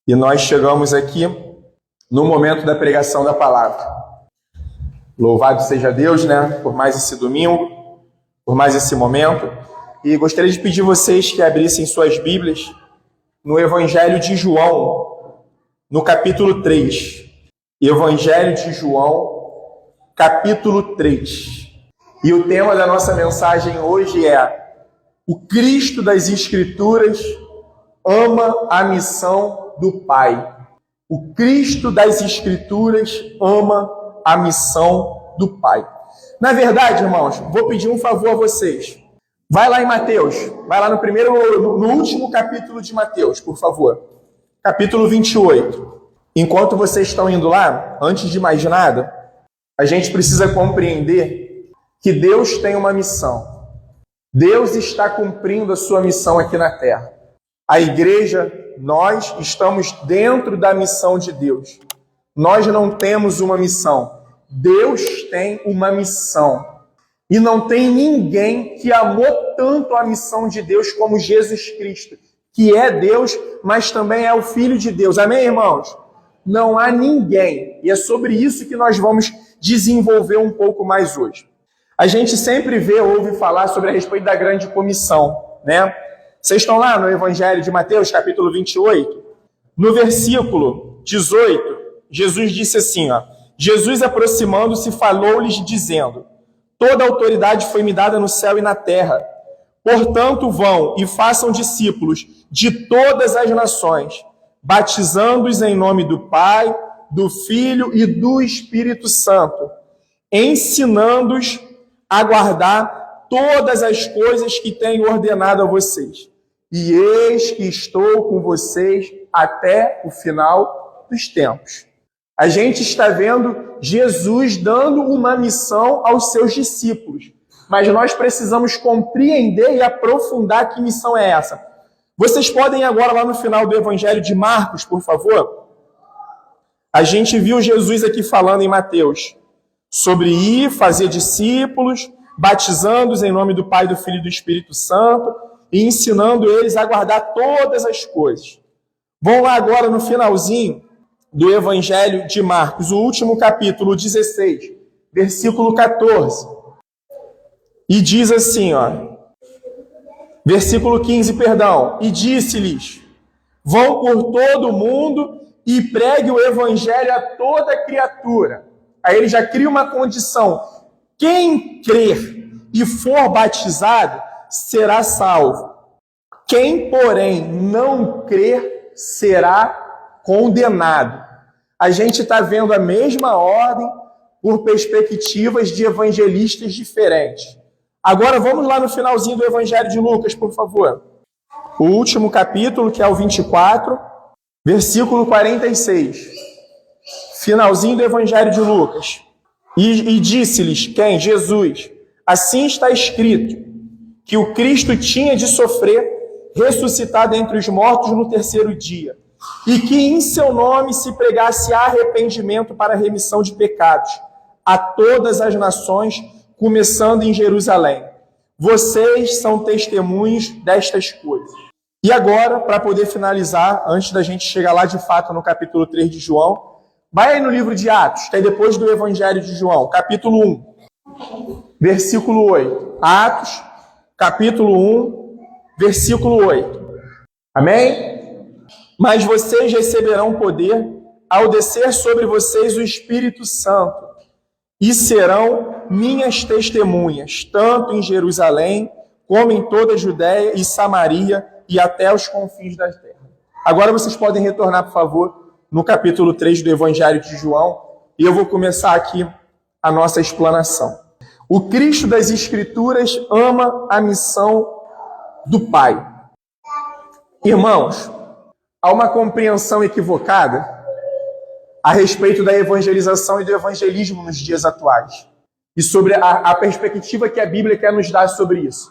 E nós chegamos aqui no momento da pregação da palavra. Louvado seja Deus, né, por mais esse domingo, por mais esse momento. E gostaria de pedir vocês que abrissem suas Bíblias no Evangelho de João, no capítulo 3. Evangelho de João, capítulo 3. E o tema da nossa mensagem hoje é: o Cristo das Escrituras ama a missão do Pai. O Cristo das Escrituras ama a missão do Pai. Na verdade, irmãos, vou pedir um favor a vocês. Vai lá em Mateus, vai lá no último capítulo de Mateus, por favor. Capítulo 28. Enquanto vocês estão indo lá, antes de mais nada, a gente precisa compreender que Deus tem uma missão. Deus está cumprindo a sua missão aqui na Terra. A igreja, nós estamos dentro da missão de Deus. Nós não temos uma missão. Deus tem uma missão. E não tem ninguém que amou tanto a missão de Deus como Jesus Cristo, que é Deus, mas também é o Filho de Deus. Amém, irmãos? Não há ninguém. E é sobre isso que nós vamos desenvolver um pouco mais hoje. A gente sempre ouve falar sobre a respeito da grande comissão, né? Vocês estão lá no Evangelho de Mateus, capítulo 28? No versículo 18, Jesus disse assim, Jesus aproximando-se falou-lhes dizendo: toda a autoridade foi me dada no céu e na terra. Portanto, vão e façam discípulos de todas as nações, batizando-os em nome do Pai, do Filho e do Espírito Santo, ensinando-os a guardar todas as coisas que tenho ordenado a vocês. E eis que estou com vocês até o final dos tempos. A gente está vendo Jesus dando uma missão aos seus discípulos. Mas nós precisamos compreender e aprofundar que missão é essa. Vocês podem ir agora lá no final do Evangelho de Marcos, por favor? A gente viu Jesus aqui falando em Mateus sobre ir, fazer discípulos, batizando-os em nome do Pai, do Filho e do Espírito Santo, e ensinando eles a guardar todas as coisas. Vão lá agora no finalzinho do Evangelho de Marcos, o último capítulo 16, versículo 14. E diz assim, versículo 15, perdão. E disse-lhes: vão por todo o mundo e pregue o Evangelho a toda criatura. Aí ele já cria uma condição. Quem crer e for batizado será salvo. Quem, porém, não crer será condenado. A gente está vendo a mesma ordem por perspectivas de evangelistas diferentes. Agora vamos lá no finalzinho do Evangelho de Lucas, por favor. O último capítulo, que é o 24, versículo 46. Finalzinho do Evangelho de Lucas. E disse-lhes, quem? Jesus: assim está escrito, que o Cristo tinha de sofrer, ressuscitar dentre os mortos no terceiro dia, e que em seu nome se pregasse arrependimento para a remissão de pecados a todas as nações, começando em Jerusalém. Vocês são testemunhos destas coisas. E agora, para poder finalizar, antes da gente chegar lá de fato no capítulo 3 de João, vai aí no livro de Atos, que é depois do Evangelho de João, capítulo 1, versículo 8. Atos, capítulo 1, versículo 8. Amém? Mas vocês receberão poder ao descer sobre vocês o Espírito Santo, e serão minhas testemunhas, tanto em Jerusalém, como em toda a Judéia e Samaria, e até os confins da terra. Agora vocês podem retornar, por favor, no capítulo 3 do Evangelho de João, e eu vou começar aqui a nossa explanação. O Cristo das Escrituras ama a missão do Pai. Irmãos, há uma compreensão equivocada a respeito da evangelização e do evangelismo nos dias atuais, e sobre a perspectiva que a Bíblia quer nos dar sobre isso.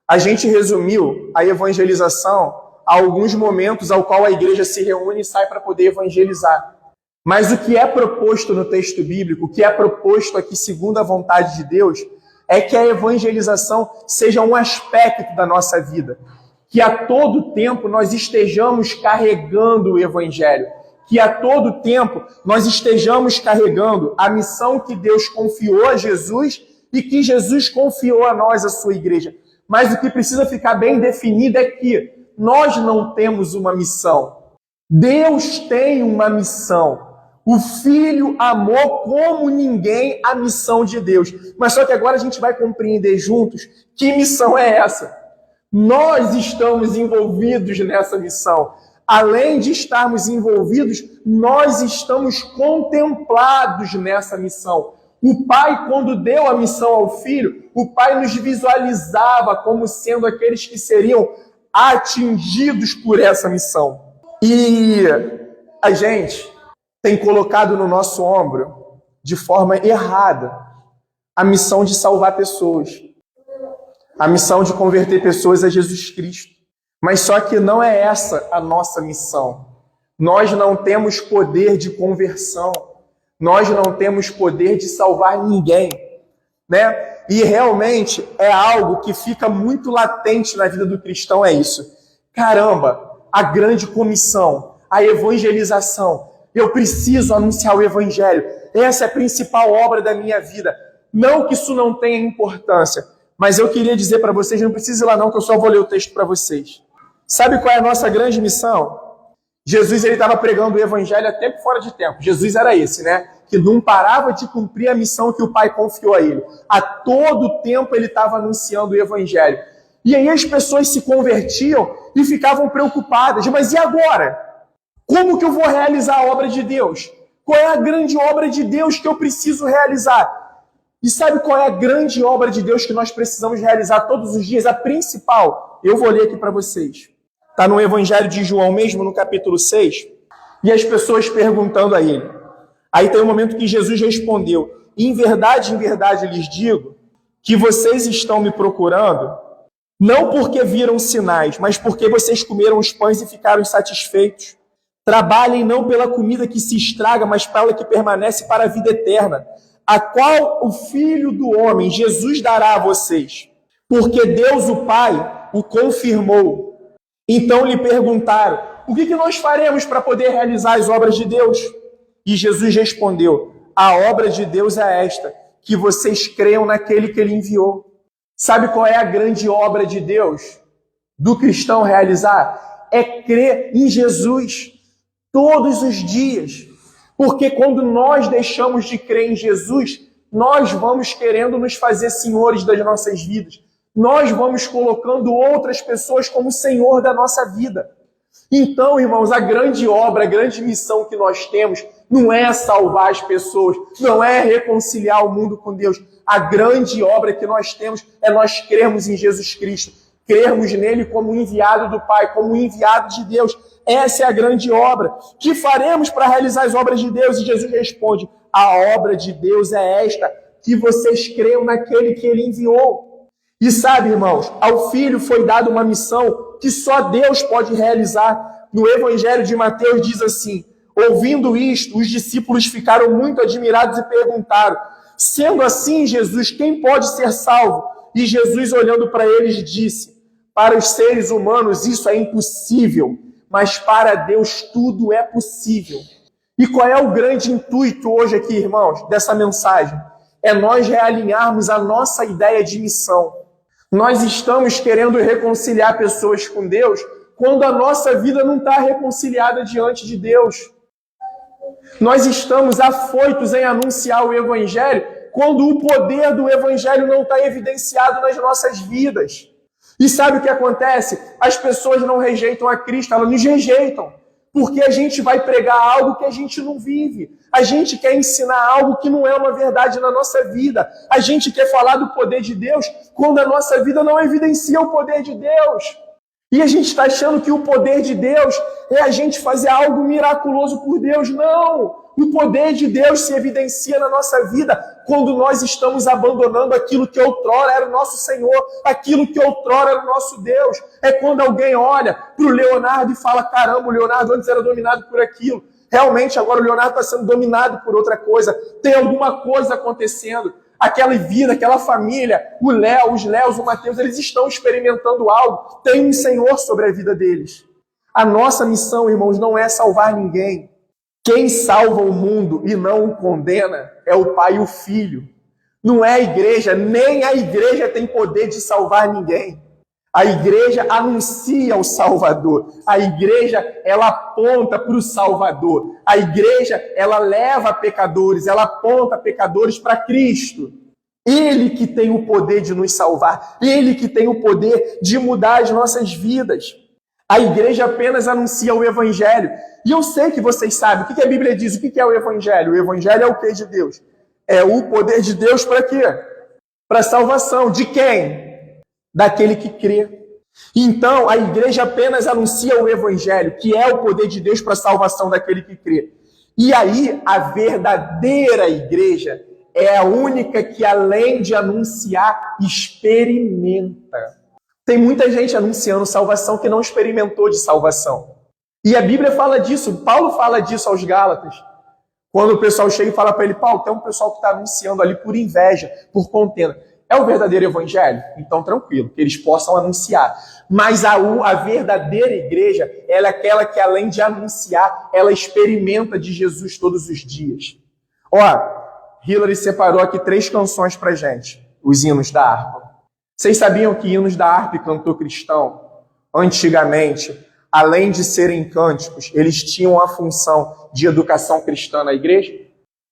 A gente resumiu a evangelização a alguns momentos ao qual a igreja se reúne e sai para poder evangelizar. Mas o que é proposto no texto bíblico, o que é proposto aqui segundo a vontade de Deus, é que a evangelização seja um aspecto da nossa vida, que a todo tempo nós estejamos carregando o Evangelho, que a todo tempo nós estejamos carregando a missão que Deus confiou a Jesus e que Jesus confiou a nós, a sua igreja. Mas o que precisa ficar bem definido é que nós não temos uma missão. Deus tem uma missão. O Filho amou como ninguém a missão de Deus. Mas só que agora a gente vai compreender juntos que missão é essa. Nós estamos envolvidos nessa missão. Além de estarmos envolvidos, nós estamos contemplados nessa missão. O Pai, quando deu a missão ao Filho, o Pai nos visualizava como sendo aqueles que seriam atingidos por essa missão. E a gente tem colocado no nosso ombro, de forma errada, a missão de salvar pessoas. A missão de converter pessoas a Jesus Cristo. Mas só que não é essa a nossa missão. Nós não temos poder de conversão. Nós não temos poder de salvar ninguém, né? E realmente é algo que fica muito latente na vida do cristão, é isso. Caramba, a grande comissão, a evangelização. Eu preciso anunciar o evangelho. Essa é a principal obra da minha vida. Não que isso não tenha importância, mas eu queria dizer para vocês, não precisa ir lá não, que eu só vou ler o texto para vocês. Sabe qual é a nossa grande missão? Jesus estava pregando o evangelho a tempo fora de tempo. Jesus era esse, né? Que não parava de cumprir a missão que o Pai confiou a ele. A todo tempo ele estava anunciando o evangelho. E aí as pessoas se convertiam e ficavam preocupadas. Mas e agora? Como que eu vou realizar a obra de Deus? Qual é a grande obra de Deus que eu preciso realizar? E sabe qual é a grande obra de Deus que nós precisamos realizar todos os dias? A principal. Eu vou ler aqui para vocês. Está no Evangelho de João mesmo, no capítulo 6. E as pessoas perguntando a ele. Aí tem um momento que Jesus respondeu: em verdade lhes digo que vocês estão me procurando, não porque viram sinais, mas porque vocês comeram os pães e ficaram insatisfeitos. Trabalhem não pela comida que se estraga, mas pela que permanece para a vida eterna, a qual o Filho do Homem, Jesus, dará a vocês. Porque Deus, o Pai, o confirmou. Então lhe perguntaram: o que nós faremos para poder realizar as obras de Deus? E Jesus respondeu: a obra de Deus é esta, que vocês creiam naquele que ele enviou. Sabe qual é a grande obra de Deus do cristão realizar? É crer em Jesus todos os dias. Porque quando nós deixamos de crer em Jesus, nós vamos querendo nos fazer senhores das nossas vidas. Nós vamos colocando outras pessoas como senhor da nossa vida. Então, irmãos, a grande obra, a grande missão que nós temos não é salvar as pessoas, não é reconciliar o mundo com Deus. A grande obra que nós temos é nós crermos em Jesus Cristo, crermos nele como enviado do Pai, como enviado de Deus. Essa é a grande obra. O que faremos para realizar as obras de Deus? E Jesus responde: a obra de Deus é esta, que vocês creiam naquele que ele enviou. E sabe, irmãos, ao Filho foi dada uma missão que só Deus pode realizar. No Evangelho de Mateus diz assim: ouvindo isto, os discípulos ficaram muito admirados e perguntaram: sendo assim, Jesus, quem pode ser salvo? E Jesus, olhando para eles, disse: para os seres humanos isso é impossível, mas para Deus tudo é possível. E qual é o grande intuito hoje aqui, irmãos, dessa mensagem? É nós realinharmos a nossa ideia de missão. Nós estamos querendo reconciliar pessoas com Deus quando a nossa vida não está reconciliada diante de Deus. Nós estamos afoitos em anunciar o Evangelho quando o poder do Evangelho não está evidenciado nas nossas vidas. E sabe o que acontece? As pessoas não rejeitam a Cristo, elas nos rejeitam. Porque a gente vai pregar algo que a gente não vive. A gente quer ensinar algo que não é uma verdade na nossa vida. A gente quer falar do poder de Deus quando a nossa vida não evidencia o poder de Deus. E a gente está achando que o poder de Deus é a gente fazer algo miraculoso por Deus. Não! O poder de Deus se evidencia na nossa vida quando nós estamos abandonando aquilo que outrora era o nosso Senhor, aquilo que outrora era o nosso Deus. É quando alguém olha para o Leonardo e fala: caramba, o Leonardo antes era dominado por aquilo. Realmente agora o Leonardo está sendo dominado por outra coisa. Tem alguma coisa acontecendo. aquela vida, aquela família, o Léo, os Léos, o Mateus, eles estão experimentando algo. Tem um Senhor sobre a vida deles. A nossa missão, irmãos, não é salvar ninguém. Quem salva o mundo e não o condena é o Pai e o Filho. Não é a igreja, nem a igreja tem poder de salvar ninguém. A igreja anuncia o Salvador. A igreja, ela aponta para o Salvador. A igreja, ela leva pecadores, ela aponta pecadores para Cristo. Ele que tem o poder de nos salvar. Ele que tem o poder de mudar as nossas vidas. A igreja apenas anuncia o Evangelho. E eu sei que vocês sabem o que a Bíblia diz. O que é o Evangelho? O Evangelho é o que de Deus? É o poder de Deus para quê? Para salvação. De quem? Daquele que crê. Então, a igreja apenas anuncia o Evangelho, que é o poder de Deus para a salvação daquele que crê. E aí, a verdadeira igreja é a única que, além de anunciar, experimenta. Tem muita gente anunciando salvação que não experimentou de salvação. E a Bíblia fala disso, Paulo fala disso aos Gálatas. Quando o pessoal chega e fala para ele, Paulo, tem um pessoal que está anunciando ali por inveja, por contenda. É o verdadeiro evangelho? Então, tranquilo, que eles possam anunciar. Mas a verdadeira igreja, ela é aquela que, além de anunciar, ela experimenta de Jesus todos os dias. Ó, Hillary separou aqui 3 canções pra gente, os hinos da harpa. Vocês sabiam que hinos da harpa e cantor cristão, antigamente, além de serem cânticos, eles tinham a função de educação cristã na igreja?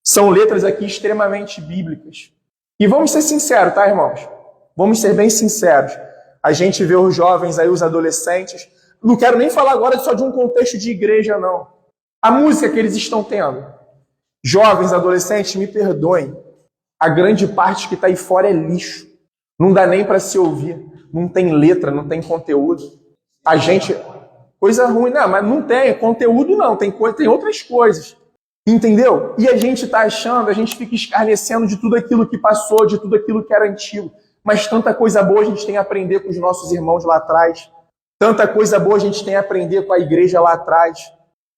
São letras aqui extremamente bíblicas. E vamos ser sinceros, tá, irmãos? Vamos ser bem sinceros. A gente vê os jovens aí, os adolescentes. Não quero nem falar agora só de um contexto de igreja, não. A música que eles estão tendo. Jovens, adolescentes, me perdoem. A grande parte que está aí fora é lixo. Não dá nem para se ouvir. Não tem letra, não tem conteúdo. A gente... Coisa ruim, não, mas não tem conteúdo, não. Tem outras coisas. Entendeu? E a gente está achando, a gente fica escarnecendo de tudo aquilo que passou, de tudo aquilo que era antigo. Mas tanta coisa boa a gente tem a aprender com os nossos irmãos lá atrás. Tanta coisa boa a gente tem a aprender com a igreja lá atrás.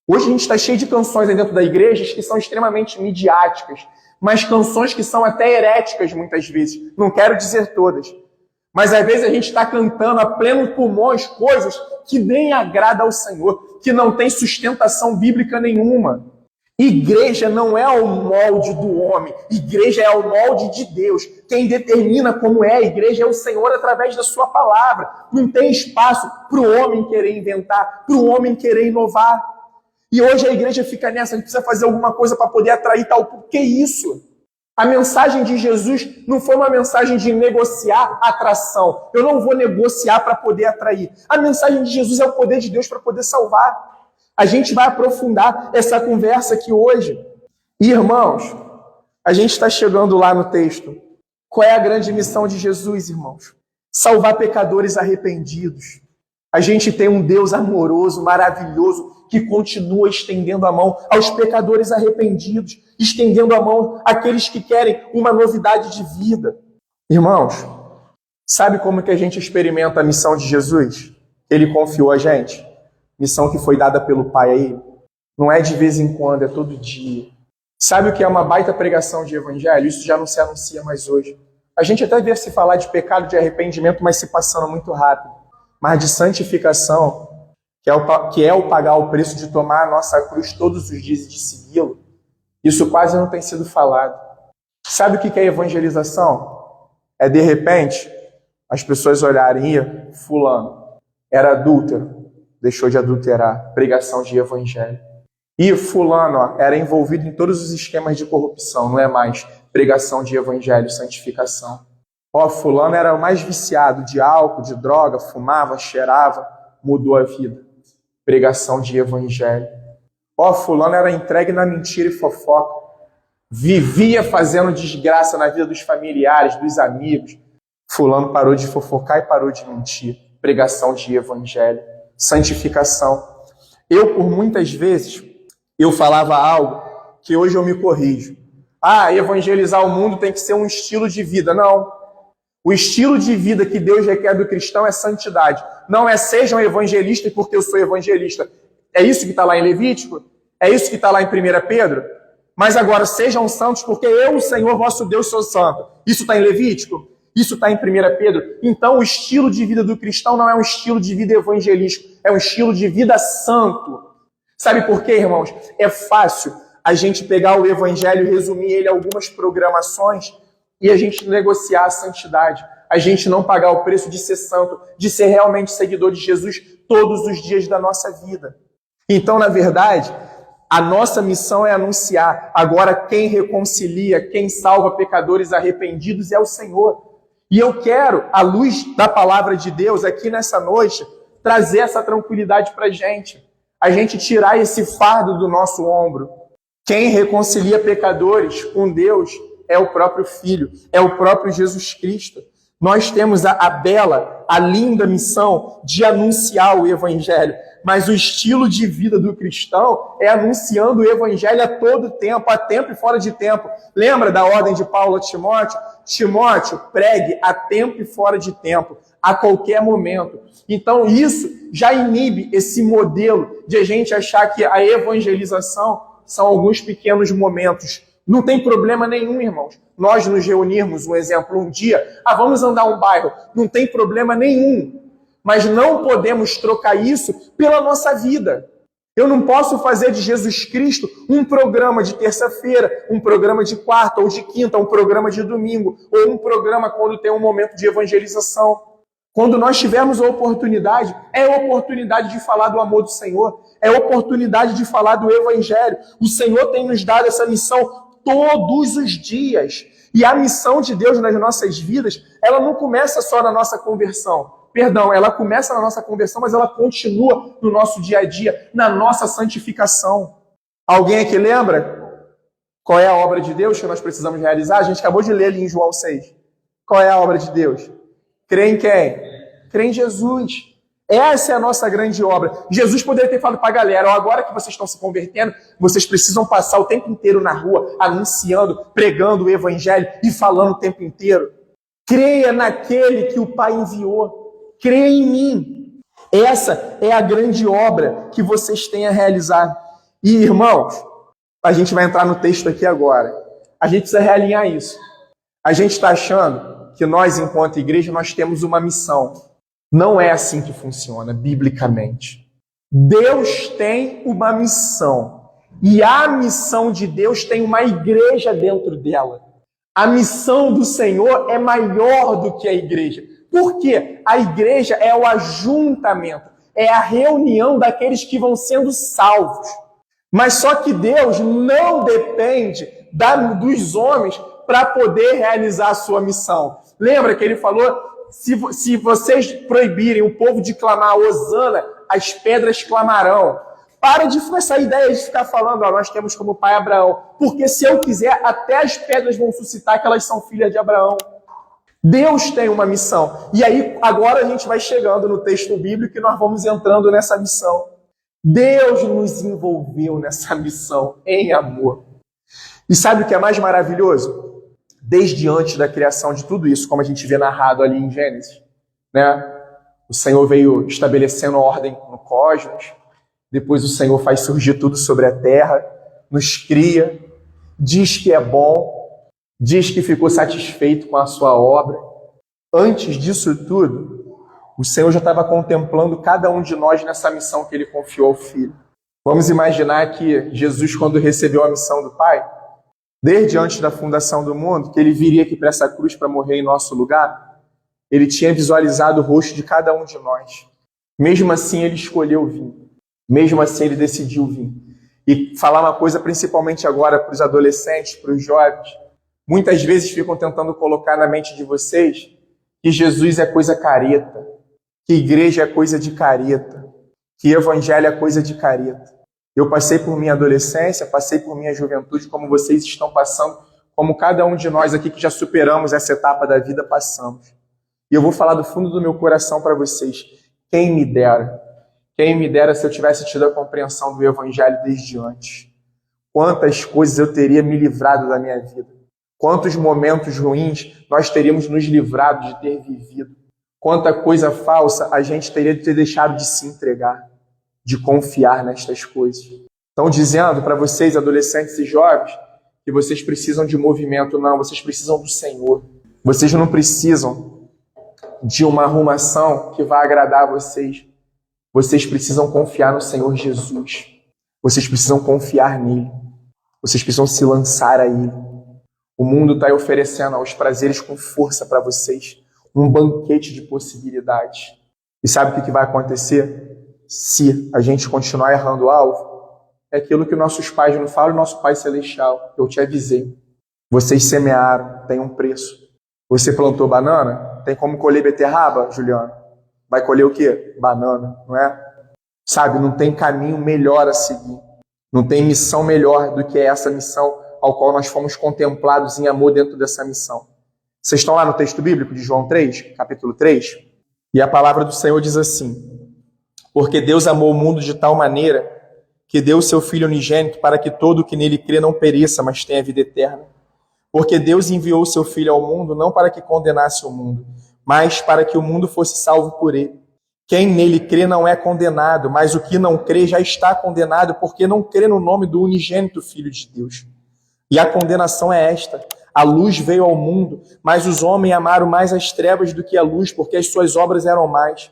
Hoje a gente está cheio de canções aí dentro da igreja que são extremamente midiáticas, mas canções que são até heréticas muitas vezes. Não quero dizer todas. Mas às vezes a gente está cantando a pleno pulmões coisas que nem agrada ao Senhor, que não tem sustentação bíblica nenhuma. Igreja não é o molde do homem, igreja é o molde de Deus. Quem determina como é a igreja é o Senhor através da sua palavra. Não tem espaço para o homem querer inventar, para o homem querer inovar. E hoje a igreja fica nessa, a gente precisa fazer alguma coisa para poder atrair tal. Por que isso? A mensagem de Jesus não foi uma mensagem de negociar atração. Eu não vou negociar para poder atrair. A mensagem de Jesus é o poder de Deus para poder salvar. A gente vai aprofundar essa conversa aqui hoje. E, irmãos, a gente está chegando lá no texto. Qual é a grande missão de Jesus, irmãos? Salvar pecadores arrependidos. A gente tem um Deus amoroso, maravilhoso, que continua estendendo a mão aos pecadores arrependidos, estendendo a mão àqueles que querem uma novidade de vida. Irmãos, sabe como que a gente experimenta a missão de Jesus? Ele confiou a gente. Missão que foi dada pelo Pai a ele. Não é de vez em quando, é todo dia. Sabe o que é uma baita pregação de evangelho? Isso já não se anuncia mais hoje. A gente até vê se falar de pecado, de arrependimento, mas se passando muito rápido. Mas de santificação, que é o pagar o preço de tomar a nossa cruz todos os dias e de segui-lo, isso quase não tem sido falado. Sabe o que é evangelização? É de repente, as pessoas olharem, fulano era adúltero, deixou de adulterar, pregação de evangelho. E fulano era envolvido em todos os esquemas de corrupção, não é mais pregação de evangelho, santificação. Fulano era o mais viciado de álcool, de droga, fumava, cheirava, mudou a vida. Pregação de evangelho. Fulano era entregue na mentira e fofoca, vivia fazendo desgraça na vida dos familiares, dos amigos. Fulano parou de fofocar e parou de mentir. Pregação de evangelho. Santificação. Eu, por muitas vezes, eu falava algo que hoje eu me corrijo. Evangelizar o mundo tem que ser um estilo de vida. Não. O estilo de vida que Deus requer do cristão é santidade. Não é sejam evangelistas porque eu sou evangelista. É isso que está lá em Levítico? É isso que está lá em 1 Pedro? Mas agora sejam santos, porque eu, o Senhor vosso Deus, sou santo. Isso está em Levítico? Isso está em 1 Pedro? Então o estilo de vida do cristão não é um estilo de vida evangelístico, é um estilo de vida santo. Sabe por quê, irmãos? É fácil a gente pegar o evangelho e resumir ele em algumas programações e a gente negociar a santidade. A gente não pagar o preço de ser santo, de ser realmente seguidor de Jesus todos os dias da nossa vida. Então, na verdade, a nossa missão é anunciar. Agora, quem reconcilia, quem salva pecadores arrependidos é o Senhor. E eu quero, à luz da palavra de Deus, aqui nessa noite, trazer essa tranquilidade para a gente tirar esse fardo do nosso ombro. Quem reconcilia pecadores com Deus é o próprio Filho, é o próprio Jesus Cristo. Nós temos a bela, a linda missão de anunciar o Evangelho, mas o estilo de vida do cristão é anunciando o Evangelho a todo tempo, a tempo e fora de tempo. Lembra da ordem de Paulo a Timóteo? Timóteo, pregue a tempo e fora de tempo, a qualquer momento. Então isso já inibe esse modelo de a gente achar que a evangelização são alguns pequenos momentos. Não tem problema nenhum, irmãos. Nós nos reunirmos, um exemplo, um dia, vamos andar um bairro, não tem problema nenhum. Mas não podemos trocar isso pela nossa vida. Eu não posso fazer de Jesus Cristo um programa de terça-feira, um programa de quarta ou de quinta, um programa de domingo, ou um programa quando tem um momento de evangelização. Quando nós tivermos a oportunidade, é a oportunidade de falar do amor do Senhor, é a oportunidade de falar do Evangelho. O Senhor tem nos dado essa missão todos os dias. E a missão de Deus nas nossas vidas, ela não começa só na nossa conversão. Perdão, ela começa na nossa conversão, mas ela continua no nosso dia a dia, na nossa santificação. Alguém aqui lembra qual é a obra de Deus que nós precisamos realizar? A gente acabou de ler ali em João 6. Qual é a obra de Deus? Crê em quem? Crê em Jesus. Essa é a nossa grande obra. Jesus poderia ter falado para a galera, agora que vocês estão se convertendo, vocês precisam passar o tempo inteiro na rua, anunciando, pregando o Evangelho e falando o tempo inteiro. Creia naquele que o Pai enviou. Creia em mim. Essa é a grande obra que vocês têm a realizar. E, irmãos, a gente vai entrar no texto aqui agora. A gente precisa realinhar isso. A gente está achando que nós, enquanto igreja, nós temos uma missão. Não é assim que funciona, biblicamente. Deus tem uma missão. E a missão de Deus tem uma igreja dentro dela. A missão do Senhor é maior do que a igreja. Por quê? A igreja é o ajuntamento, é a reunião daqueles que vão sendo salvos. Mas só que Deus não depende dos homens para poder realizar a sua missão. Lembra que ele falou, se vocês proibirem o povo de clamar Hosana, as pedras clamarão. Para com essa ideia de ficar falando, nós temos como pai Abraão. Porque se eu quiser, até as pedras vão suscitar que elas são filhas de Abraão. Deus tem uma missão. E aí, agora a gente vai chegando no texto bíblico e nós vamos entrando nessa missão. Deus nos envolveu nessa missão em amor. E sabe o que é mais maravilhoso? Desde antes da criação de tudo isso, como a gente vê narrado ali em Gênesis, né? O Senhor veio estabelecendo a ordem no cosmos, depois o Senhor faz surgir tudo sobre a terra, nos cria, diz que é bom, diz que ficou satisfeito com a sua obra. Antes disso tudo, o Senhor já estava contemplando cada um de nós nessa missão que Ele confiou ao Filho. Vamos imaginar que Jesus, quando recebeu a missão do Pai, desde antes da fundação do mundo, que Ele viria aqui para essa cruz para morrer em nosso lugar, Ele tinha visualizado o rosto de cada um de nós. Mesmo assim, Ele escolheu vir. Mesmo assim, Ele decidiu vir. E falar uma coisa, principalmente agora para os adolescentes, para os jovens, muitas vezes ficam tentando colocar na mente de vocês que Jesus é coisa careta, que igreja é coisa de careta, que evangelho é coisa de careta. Eu passei por minha adolescência, passei por minha juventude, como vocês estão passando, como cada um de nós aqui que já superamos essa etapa da vida passamos. E eu vou falar do fundo do meu coração para vocês. Quem me dera se eu tivesse tido a compreensão do evangelho desde antes. Quantas coisas eu teria me livrado da minha vida. Quantos momentos ruins nós teríamos nos livrado de ter vivido. Quanta coisa falsa a gente teria de ter deixado de se entregar, de confiar nestas coisas. Então, dizendo para vocês, adolescentes e jovens, que vocês precisam de movimento, não, vocês precisam do Senhor. Vocês não precisam de uma arrumação que vai agradar a vocês. Vocês precisam confiar no Senhor Jesus. Vocês precisam confiar nele. Vocês precisam se lançar a ele. O mundo está oferecendo os prazeres com força para vocês. Um banquete de possibilidades. E sabe o que vai acontecer? Se a gente continuar errando o alvo, é aquilo que nossos pais não falam, nosso Pai Celestial. Eu te avisei. Vocês semearam, tem um preço. Você plantou banana? Tem como colher beterraba, Juliana? Vai colher o quê? Banana, não é? Sabe, não tem caminho melhor a seguir. Não tem missão melhor do que essa missão ao qual nós fomos contemplados em amor dentro dessa missão. Vocês estão lá no texto bíblico de João 3, capítulo 3? E a palavra do Senhor diz assim: porque Deus amou o mundo de tal maneira que deu o seu Filho unigênito para que todo o que nele crê não pereça, mas tenha vida eterna. Porque Deus enviou o seu Filho ao mundo não para que condenasse o mundo, mas para que o mundo fosse salvo por ele. Quem nele crê não é condenado, mas o que não crê já está condenado, porque não crê no nome do unigênito Filho de Deus. E a condenação é esta: a luz veio ao mundo, mas os homens amaram mais as trevas do que a luz, porque as suas obras eram más.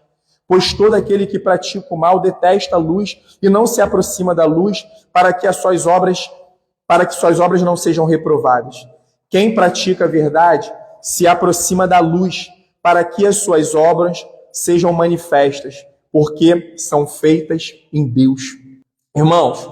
Pois todo aquele que pratica o mal detesta a luz e não se aproxima da luz, para que suas obras não sejam reprovadas. Quem pratica a verdade se aproxima da luz, para que as suas obras sejam manifestas, porque são feitas em Deus. Irmãos,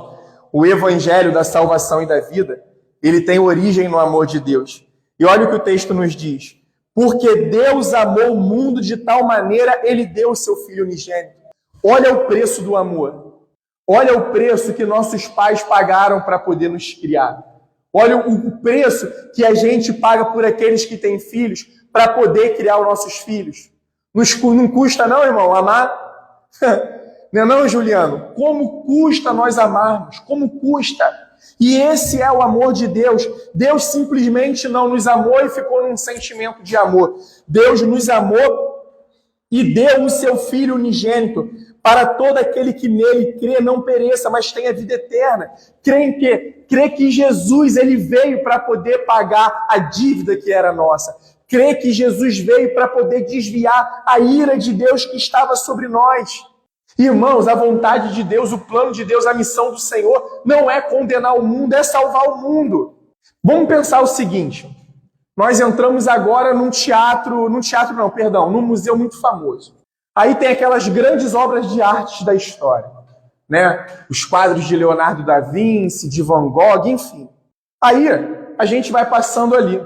o evangelho da salvação e da vida, ele tem origem no amor de Deus. E olha o que o texto nos diz: porque Deus amou o mundo de tal maneira, ele deu o seu Filho unigênito. Olha o preço do amor. Olha o preço que nossos pais pagaram para poder nos criar. Olha o preço que a gente paga por aqueles que têm filhos para poder criar os nossos filhos. Não custa não, irmão, amar? Não é não, Juliano? Como custa nós amarmos? Como custa? E esse é o amor de Deus. Deus simplesmente não nos amou e ficou num sentimento de amor. Deus nos amou e deu o seu Filho unigênito para todo aquele que nele crê não pereça, mas tenha vida eterna. Crê em quê? Crê que Jesus ele veio para poder pagar a dívida que era nossa. Crê que Jesus veio para poder desviar a ira de Deus que estava sobre nós. Irmãos, a vontade de Deus, o plano de Deus, a missão do Senhor não é condenar o mundo, é salvar o mundo. Vamos pensar o seguinte: nós entramos agora num museu muito famoso. Aí tem aquelas grandes obras de arte da história, né? Os quadros de Leonardo da Vinci, de Van Gogh, enfim. Aí a gente vai passando ali.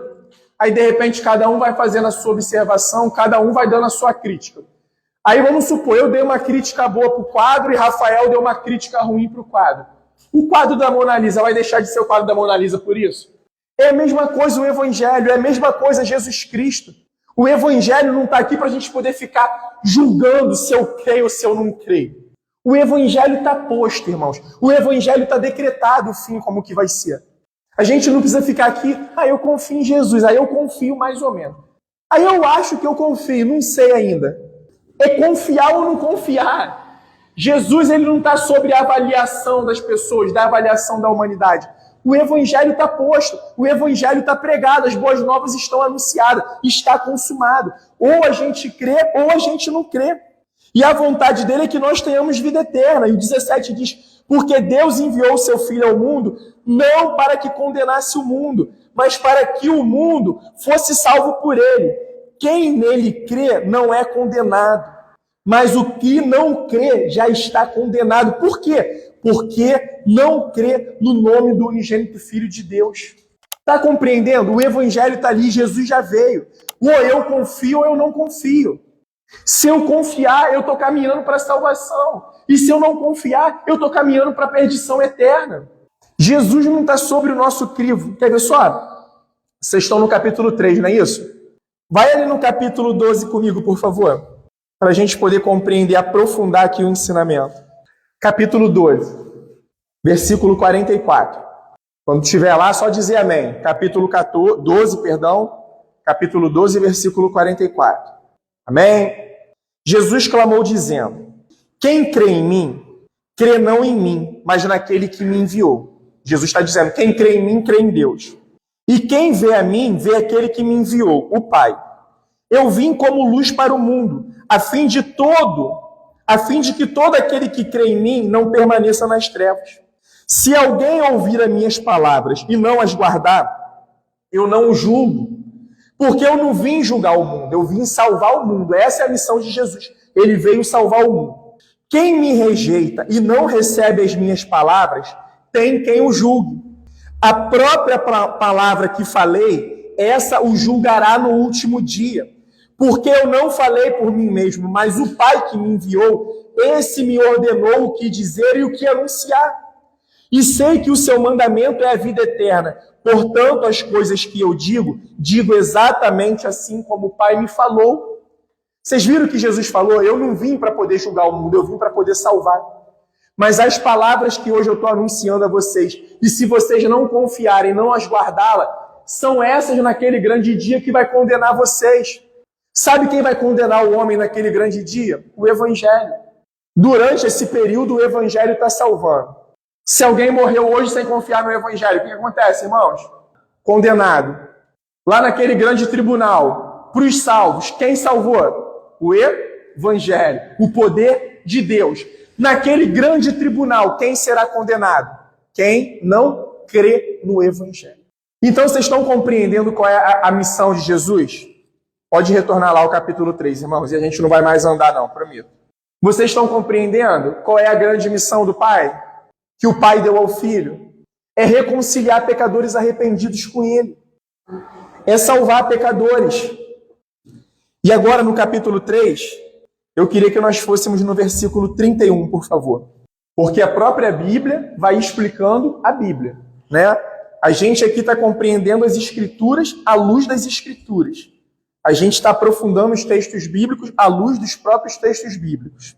Aí de repente cada um vai fazendo a sua observação, cada um vai dando a sua crítica. Aí vamos supor, eu dei uma crítica boa para o quadro e Rafael deu uma crítica ruim para o quadro. O quadro da Mona Lisa vai deixar de ser o quadro da Mona Lisa por isso? É a mesma coisa o Evangelho, é a mesma coisa Jesus Cristo. O Evangelho não está aqui para a gente poder ficar julgando se eu creio ou se eu não creio. O Evangelho está posto, irmãos. O Evangelho está decretado o fim como que vai ser. A gente não precisa ficar aqui, eu confio em Jesus, aí eu confio mais ou menos. Aí eu acho que eu confio, não sei ainda. É confiar ou não confiar. Jesus ele não está sobre a avaliação das pessoas, da avaliação da humanidade. O Evangelho está posto, o Evangelho está pregado, as boas novas estão anunciadas, está consumado. Ou a gente crê, ou a gente não crê. E a vontade dele é que nós tenhamos vida eterna. E o 17 diz: porque Deus enviou o seu Filho ao mundo, não para que condenasse o mundo, mas para que o mundo fosse salvo por ele. Quem nele crê não é condenado, mas o que não crê já está condenado. Por quê? Porque não crê no nome do unigênito Filho de Deus. Está compreendendo? O Evangelho está ali, Jesus já veio. Ou eu confio ou eu não confio. Se eu confiar, eu estou caminhando para a salvação. E se eu não confiar, eu estou caminhando para a perdição eterna. Jesus não está sobre o nosso crivo. Quer ver só? Vocês estão no capítulo 3, não é isso? Vai ali no capítulo 12 comigo, por favor, para a gente poder compreender, aprofundar aqui o ensinamento. Capítulo 12, versículo 44. Quando estiver lá, só dizer amém. Capítulo 12, capítulo 12, versículo 44. Amém? Jesus clamou dizendo: quem crê em mim, crê não em mim, mas naquele que me enviou. Jesus está dizendo, quem crê em mim, crê em Deus. E quem vê a mim, vê aquele que me enviou, o Pai. Eu vim como luz para o mundo, a fim de que todo aquele que crê em mim não permaneça nas trevas. Se alguém ouvir as minhas palavras e não as guardar, eu não o julgo, porque eu não vim julgar o mundo, eu vim salvar o mundo. Essa é a missão de Jesus. Ele veio salvar o mundo. Quem me rejeita e não recebe as minhas palavras, tem quem o julgue. A própria palavra que falei, essa o julgará no último dia. Porque eu não falei por mim mesmo, mas o Pai que me enviou, esse me ordenou o que dizer e o que anunciar. E sei que o seu mandamento é a vida eterna. Portanto, as coisas que eu digo exatamente assim como o Pai me falou. Vocês viram que Jesus falou? Eu não vim para poder julgar o mundo, eu vim para poder salvar. Mas as palavras que hoje eu estou anunciando a vocês, e se vocês não confiarem, não as guardá-las, são essas naquele grande dia que vai condenar vocês. Sabe quem vai condenar o homem naquele grande dia? O Evangelho. Durante esse período, o Evangelho está salvando. Se alguém morreu hoje sem confiar no Evangelho, o que acontece, irmãos? Condenado. Lá naquele grande tribunal, para os salvos, quem salvou? O Evangelho, o poder de Deus. Naquele grande tribunal, quem será condenado? Quem não crê no Evangelho. Então, vocês estão compreendendo qual é a missão de Jesus? Pode retornar lá ao capítulo 3, irmãos, e a gente não vai mais andar não, prometo. Vocês estão compreendendo qual é a grande missão do Pai? Que o Pai deu ao Filho? É reconciliar pecadores arrependidos com Ele. É salvar pecadores. E agora, no capítulo 3, eu queria que nós fôssemos no versículo 31, por favor. Porque a própria Bíblia vai explicando a Bíblia, né? A gente aqui está compreendendo as Escrituras à luz das Escrituras. A gente está aprofundando os textos bíblicos à luz dos próprios textos bíblicos.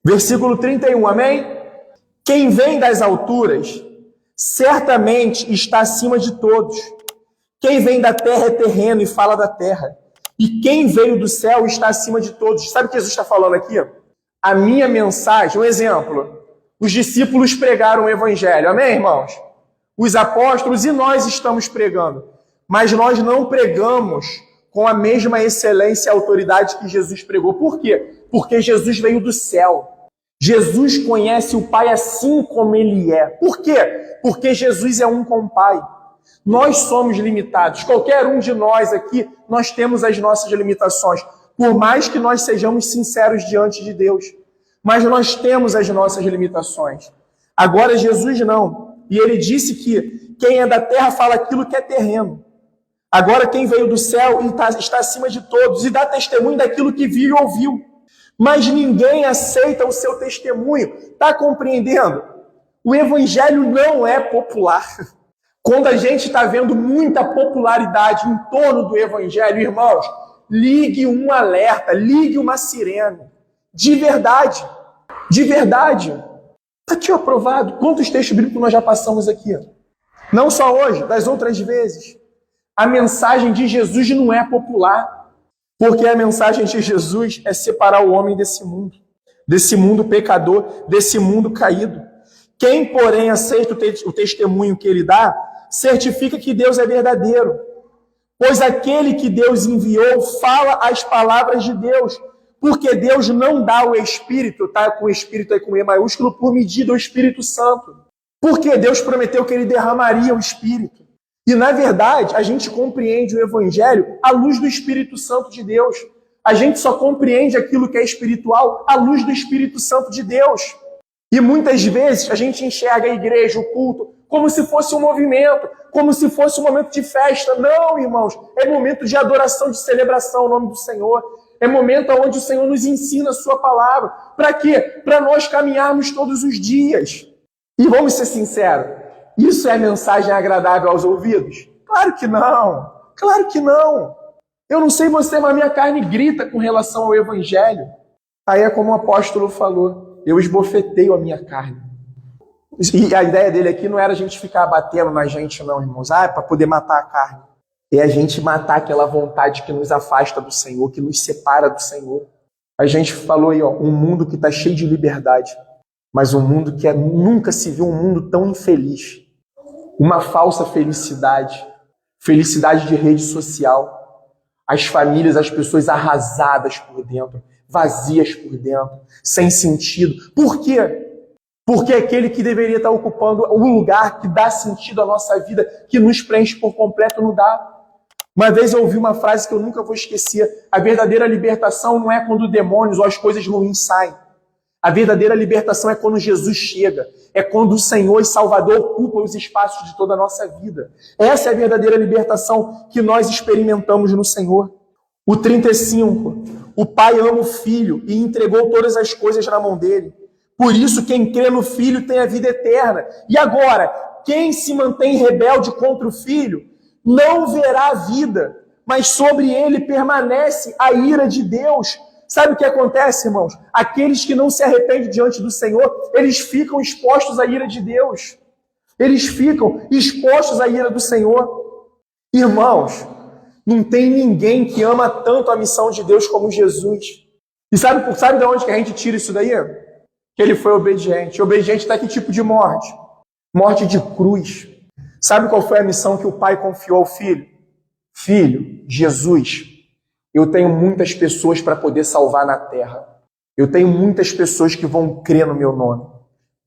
Versículo 31, amém? Quem vem das alturas, certamente está acima de todos. Quem vem da terra é terreno e fala da terra. E quem veio do céu está acima de todos. Sabe o que Jesus está falando aqui? A minha mensagem, um exemplo. Os discípulos pregaram o evangelho, amém, irmãos? Os apóstolos e nós estamos pregando. Mas nós não pregamos com a mesma excelência e autoridade que Jesus pregou. Por quê? Porque Jesus veio do céu. Jesus conhece o Pai assim como Ele é. Por quê? Porque Jesus é um com o Pai. Nós somos limitados. Qualquer um de nós aqui, nós temos as nossas limitações. Por mais que nós sejamos sinceros diante de Deus. Mas nós temos as nossas limitações. Agora Jesus não. E Ele disse que quem é da terra fala aquilo que é terreno. Agora quem veio do céu está acima de todos e dá testemunho daquilo que viu e ouviu. Mas ninguém aceita o seu testemunho. Está compreendendo? O evangelho não é popular. Quando a gente está vendo muita popularidade em torno do evangelho, irmãos, ligue um alerta, ligue uma sirene. De verdade. De verdade. Está aqui aprovado. Quantos textos bíblicos nós já passamos aqui? Não só hoje, das outras vezes. A mensagem de Jesus não é popular, porque a mensagem de Jesus é separar o homem desse mundo pecador, desse mundo caído. Quem, porém, aceita o testemunho que ele dá, certifica que Deus é verdadeiro, pois aquele que Deus enviou fala as palavras de Deus, porque Deus não dá o Espírito, tá com o Espírito aí com E maiúsculo, por medida do Espírito Santo, porque Deus prometeu que ele derramaria o Espírito. E, na verdade, a gente compreende o Evangelho à luz do Espírito Santo de Deus. A gente só compreende aquilo que é espiritual à luz do Espírito Santo de Deus. E muitas vezes a gente enxerga a igreja, o culto, como se fosse um movimento, como se fosse um momento de festa. Não, irmãos, é momento de adoração, de celebração ao nome do Senhor. É momento onde o Senhor nos ensina a sua palavra. Para quê? Para nós caminharmos todos os dias. E vamos ser sinceros. Isso é mensagem agradável aos ouvidos? Claro que não. Claro que não. Eu não sei você, mas minha carne grita com relação ao Evangelho. Aí é como o apóstolo falou, eu esbofeteio a minha carne. E a ideia dele aqui não era a gente ficar batendo na gente não, irmãos. Para poder matar a carne. É a gente matar aquela vontade que nos afasta do Senhor, que nos separa do Senhor. A gente falou aí, um mundo que está cheio de liberdade, mas um mundo que nunca se viu um mundo tão infeliz. uma falsa felicidade, felicidade de rede social. As famílias, as pessoas arrasadas por dentro, vazias por dentro, sem sentido. Por quê? Porque aquele que deveria estar ocupando o lugar que dá sentido à nossa vida, que nos preenche por completo, não dá. Uma vez eu ouvi uma frase que eu nunca vou esquecer: a verdadeira libertação não é quando demônios ou as coisas ruins saem. A verdadeira libertação é quando Jesus chega. É quando o Senhor e Salvador ocupam os espaços de toda a nossa vida. Essa é a verdadeira libertação que nós experimentamos no Senhor. O 35. O Pai ama o Filho e entregou todas as coisas na mão dele. Por isso, quem crê no Filho tem a vida eterna. E agora, quem se mantém rebelde contra o Filho não verá a vida, mas sobre ele permanece a ira de Deus. Sabe o que acontece, irmãos? Aqueles que não se arrependem diante do Senhor, eles ficam expostos à ira de Deus. Eles ficam expostos à ira do Senhor. Irmãos, não tem ninguém que ama tanto a missão de Deus como Jesus. E sabe de onde que a gente tira isso daí? Que ele foi obediente. Obediente está que tipo de morte? Morte de cruz. Sabe qual foi a missão que o Pai confiou ao Filho? Filho, Jesus, eu tenho muitas pessoas para poder salvar na terra. Eu tenho muitas pessoas que vão crer no meu nome.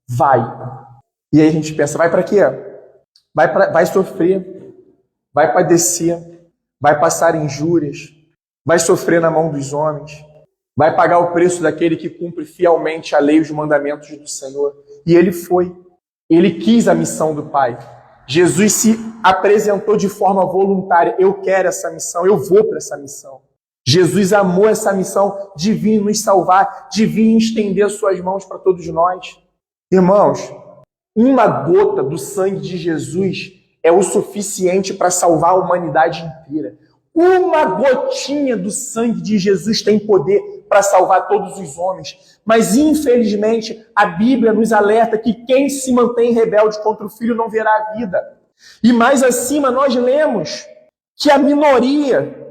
Vai. E aí a gente pensa, vai para quê? Vai sofrer, vai padecer, vai passar injúrias, vai sofrer na mão dos homens, vai pagar o preço daquele que cumpre fielmente a lei e os mandamentos do Senhor. E ele foi. Ele quis a missão do Pai. Jesus se apresentou de forma voluntária. Eu quero essa missão, eu vou para essa missão. Jesus amou essa missão de vir nos salvar, de vir estender suas mãos para todos nós. Irmãos, uma gota do sangue de Jesus é o suficiente para salvar a humanidade inteira. Uma gotinha do sangue de Jesus tem poder para salvar todos os homens. Mas, infelizmente, a Bíblia nos alerta que quem se mantém rebelde contra o Filho não verá a vida. E mais acima, nós lemos que a minoria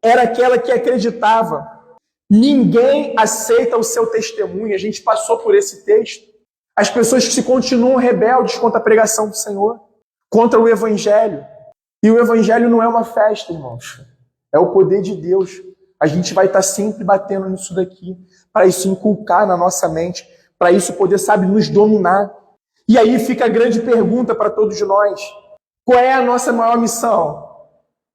era aquela que acreditava. Ninguém aceita o seu testemunho. A gente passou por esse texto. As pessoas que se continuam rebeldes contra a pregação do Senhor, contra o Evangelho. E o Evangelho não é uma festa, irmãos. É o poder de Deus. A gente vai estar sempre batendo nisso daqui, para isso inculcar na nossa mente, para isso poder, sabe, nos dominar. E aí fica a grande pergunta para todos nós. Qual é a nossa maior missão?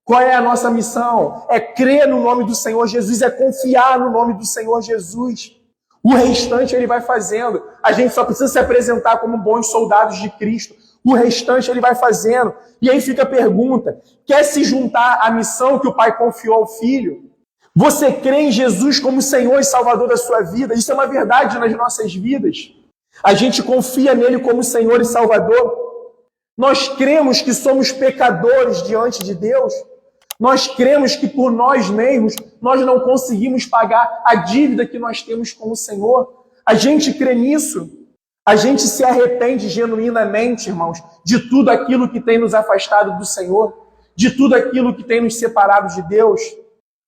Qual é a nossa missão? É crer no nome do Senhor Jesus, é confiar no nome do Senhor Jesus. O restante ele vai fazendo. A gente só precisa se apresentar como bons soldados de Cristo. O restante ele vai fazendo. E aí fica a pergunta: quer se juntar à missão que o Pai confiou ao Filho? Você crê em Jesus como Senhor e Salvador da sua vida? Isso é uma verdade nas nossas vidas. A gente confia nele como Senhor e Salvador. Nós cremos que somos pecadores diante de Deus. Nós cremos que por nós mesmos nós não conseguimos pagar a dívida que nós temos com o Senhor. A gente crê nisso. A gente se arrepende genuinamente, irmãos, de tudo aquilo que tem nos afastado do Senhor, de tudo aquilo que tem nos separado de Deus.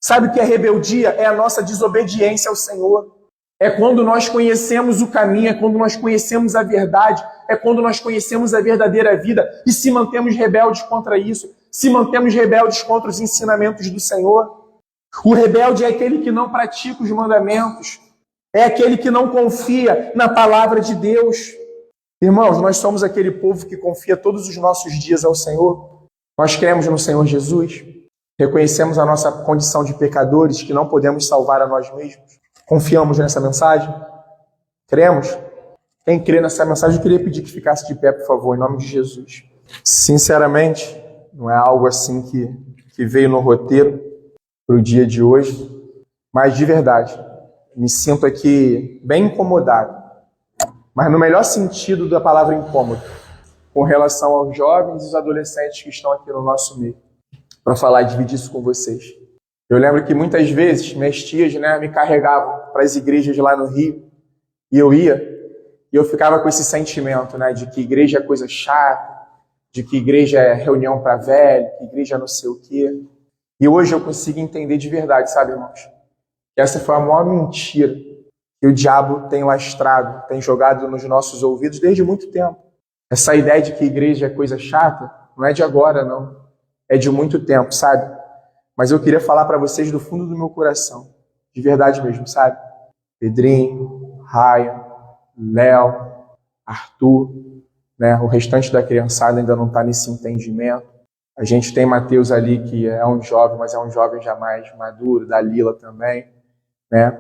Sabe o que é rebeldia? É a nossa desobediência ao Senhor. É quando nós conhecemos o caminho, é quando nós conhecemos a verdade, é quando nós conhecemos a verdadeira vida e se mantemos rebeldes contra isso, se mantemos rebeldes contra os ensinamentos do Senhor. O rebelde é aquele que não pratica os mandamentos, é aquele que não confia na palavra de Deus. Irmãos, nós somos aquele povo que confia todos os nossos dias ao Senhor. Nós cremos no Senhor Jesus. Reconhecemos a nossa condição de pecadores, que não podemos salvar a nós mesmos. Confiamos nessa mensagem? Cremos? Quem crê nessa mensagem, eu queria pedir que ficasse de pé, por favor, em nome de Jesus. Sinceramente, não é algo assim que veio no roteiro para o dia de hoje, mas de verdade, me sinto aqui bem incomodado, mas no melhor sentido da palavra incômodo, com relação aos jovens e os adolescentes que estão aqui no nosso meio, para falar e dividir isso com vocês. Eu lembro que muitas vezes minhas tias, me carregavam para as igrejas lá no Rio, e eu ia, e eu ficava com esse sentimento, de que igreja é coisa chata, de que igreja é reunião para velho, que igreja é não sei o quê. E hoje eu consigo entender de verdade, sabe, irmãos? Que essa foi a maior mentira que o diabo tem lastrado, tem jogado nos nossos ouvidos desde muito tempo. Essa ideia de que igreja é coisa chata não é de agora, não. É de muito tempo, sabe? Mas eu queria falar para vocês do fundo do meu coração. De verdade mesmo, sabe? Pedrinho, Ryan, Léo, Arthur, né? O restante da criançada ainda não está nesse entendimento. A gente tem Mateus ali, que é um jovem, mas é um jovem já mais maduro, Dalila também, né?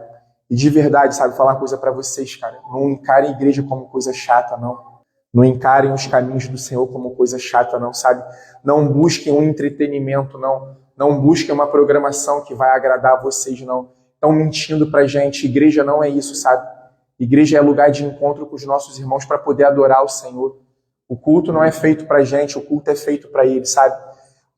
E de verdade, sabe, falar uma coisa para vocês, cara. Não encarem a igreja como coisa chata, não. Não encarem os caminhos do Senhor como coisa chata, não, sabe? Não busquem um entretenimento, não. Não busquem uma programação que vai agradar a vocês, não. Estão mentindo pra gente. Igreja não é isso, sabe? Igreja é lugar de encontro com os nossos irmãos para poder adorar o Senhor. O culto não é feito pra gente, o culto é feito para eles, sabe?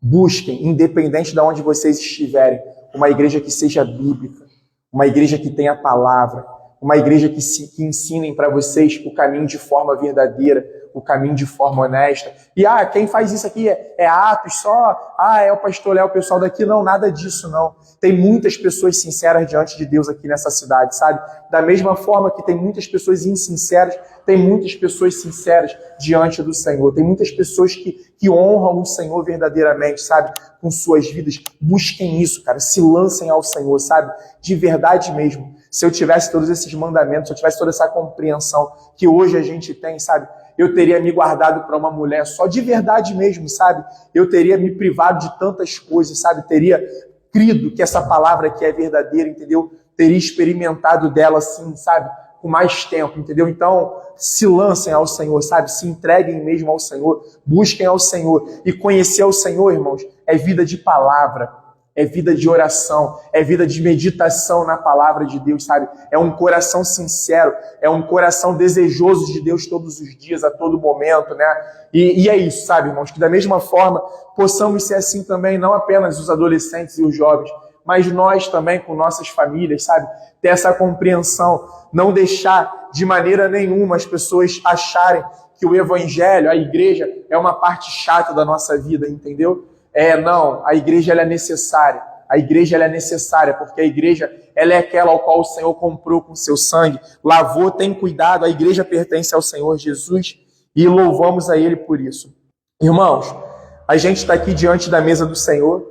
Busquem, independente de onde vocês estiverem, uma igreja que seja bíblica, uma igreja que tenha a palavra, uma igreja que ensinem para vocês o caminho de forma verdadeira, o caminho de forma honesta. E, quem faz isso aqui é Atos só, é o pastor Léo, o pessoal daqui. Não, nada disso, não. Tem muitas pessoas sinceras diante de Deus aqui nessa cidade, sabe? Da mesma forma que tem muitas pessoas insinceras, tem muitas pessoas sinceras diante do Senhor. Tem muitas pessoas que honram o Senhor verdadeiramente, sabe? Com suas vidas. Busquem isso, cara. Se lancem ao Senhor, sabe? De verdade mesmo. Se eu tivesse todos esses mandamentos, se eu tivesse toda essa compreensão que hoje a gente tem, sabe? Eu teria me guardado para uma mulher só, de verdade mesmo, sabe? Eu teria me privado de tantas coisas, sabe? Teria crido que essa palavra aqui é verdadeira, entendeu? Teria experimentado dela assim, sabe? Com mais tempo, entendeu? Então, se lancem ao Senhor, sabe? Se entreguem mesmo ao Senhor, busquem ao Senhor. E conhecer ao Senhor, irmãos, é vida de palavra. É vida de oração, é vida de meditação na palavra de Deus, sabe? É um coração sincero, é um coração desejoso de Deus todos os dias, a todo momento, né? E é isso, sabe, irmãos? Que da mesma forma possamos ser assim também, não apenas os adolescentes e os jovens, mas nós também com nossas famílias, sabe? Ter essa compreensão, não deixar de maneira nenhuma as pessoas acharem que o evangelho, a igreja, é uma parte chata da nossa vida, entendeu? Não, a igreja ela é necessária. A igreja ela é necessária porque a igreja ela é aquela ao qual o Senhor comprou com seu sangue, lavou, tem cuidado. A igreja pertence ao Senhor Jesus e louvamos a Ele por isso. Irmãos, a gente está aqui diante da mesa do Senhor,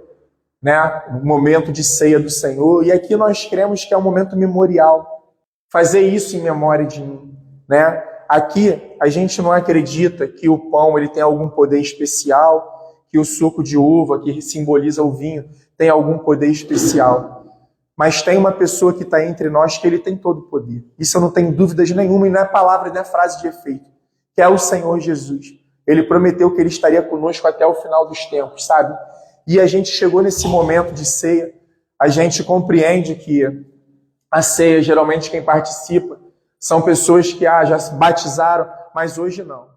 né? Um momento de ceia do Senhor, e aqui nós cremos que é um momento memorial. Fazer isso em memória de mim, né? Aqui a gente não acredita que o pão ele tem algum poder especial, que o suco de uva, que simboliza o vinho, tem algum poder especial. Mas tem uma pessoa que está entre nós que ele tem todo o poder. Isso eu não tenho dúvidas nenhuma, e não é palavra, não é frase de efeito. Que é o Senhor Jesus. Ele prometeu que Ele estaria conosco até o final dos tempos, sabe? E a gente chegou nesse momento de ceia, a gente compreende que a ceia, geralmente quem participa, são pessoas que já se batizaram, mas hoje não.